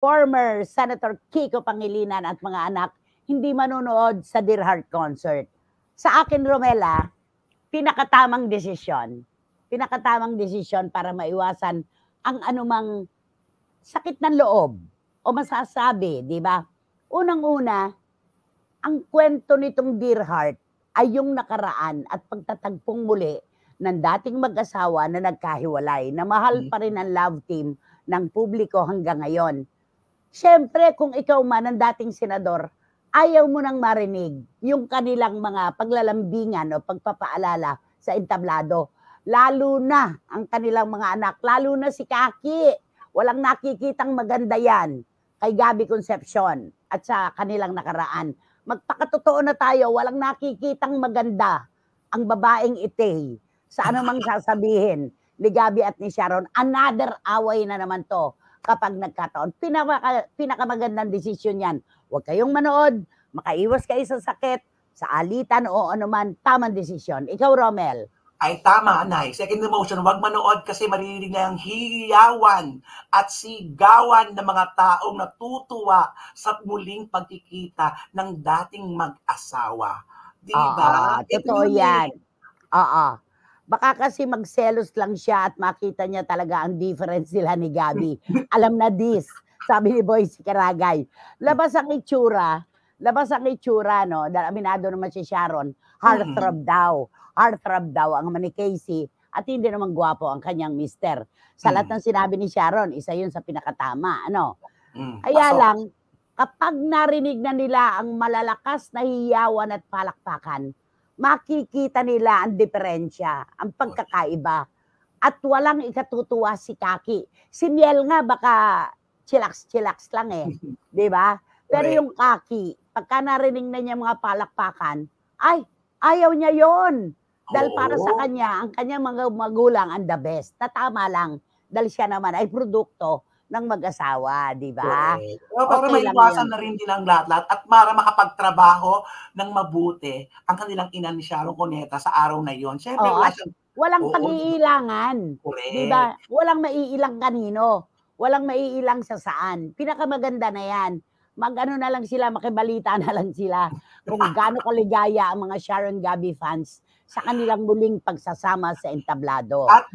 former Senator Kiko Pangilinan at mga anak hindi manonood sa Dear Heart concert. Sa akin, Romela, pinakatamang desisyon. Pinakatamang desisyon para maiwasan ang anumang sakit ng loob o masasabi, di ba? Unang-una, ang kwento nitong Dear Heart ay yung nakaraan at pagtatagpong muli ng dating mag-asawa na nagkahiwalay, na mahal pa rin ang love team ng publiko hanggang ngayon. Siyempre, kung ikaw man ang dating senador, ayaw mo nang marinig yung kanilang mga paglalambingan o pagpapaalala sa entablado. Lalo na ang kanilang mga anak, lalo na si Kaki. Walang nakikitang maganda yan kay Gabby Concepcion at sa kanilang nakaraan. Magpakatotoo na tayo, walang nakikitang maganda ang babaeng ite sa anumang sasabihin ni Gabby at ni Sharon. Another away na naman to kapag nagkataon. Pinakamagandang desisyon yan. Huwag kayong manood, makaiwas kayo sa sakit, sa alitan o anuman, tamang desisyon. Ikaw, Romel. Ay tama, Anay. Second motion, wag manood kasi maririnig na ang hiyawan at sigawan ng mga taong natutuwa sa muling pagkikita ng dating mag-asawa. Di ba? Totoo yan. Oo. Baka kasi magselos lang siya at makita niya talaga ang difference nila ni Gabby. Alam na this, sabi ni Boyce Karagay. Labas ang itsura, no? Dahil aminado naman si Sharon, heartthrob daw. Heartthrob daw ang ni Casey at hindi naman gwapo ang kanyang mister. Sa lahat ng sinabi ni Sharon, isa yun sa pinakatama. Ano? Kaya lang, kapag narinig na nila ang malalakas na hiyawan at palakpakan, makikita nila ang diferensya, ang pagkakaiba. At walang ikatutuwa si Kaki. Si Miel nga baka chillax lang eh. Di ba? Pero yung Kaki, pagka narinig na niya mga palakpakan, ay, ayaw niya yon. Dahil para sa kanya, ang kanyang mga magulang ang the best. Na tama lang. Dahil siya naman ay produkto ng mag-asawa, di ba? Para maiwasan na rin din ang lahat-lahat at para makapagtrabaho ng mabuti ang kanilang ina ni Sharon Cuneta sa araw na yon. Siyempre, walang pag-iilangan. Di ba? Walang maiilang kanino. Walang maiilang sa saan. Pinakamaganda na yan. Mag-ano na lang sila, makibalita na lang sila kung gaano kaligaya ang mga Sharon Gabby fans sa kanilang muling pagsasama sa entablado. At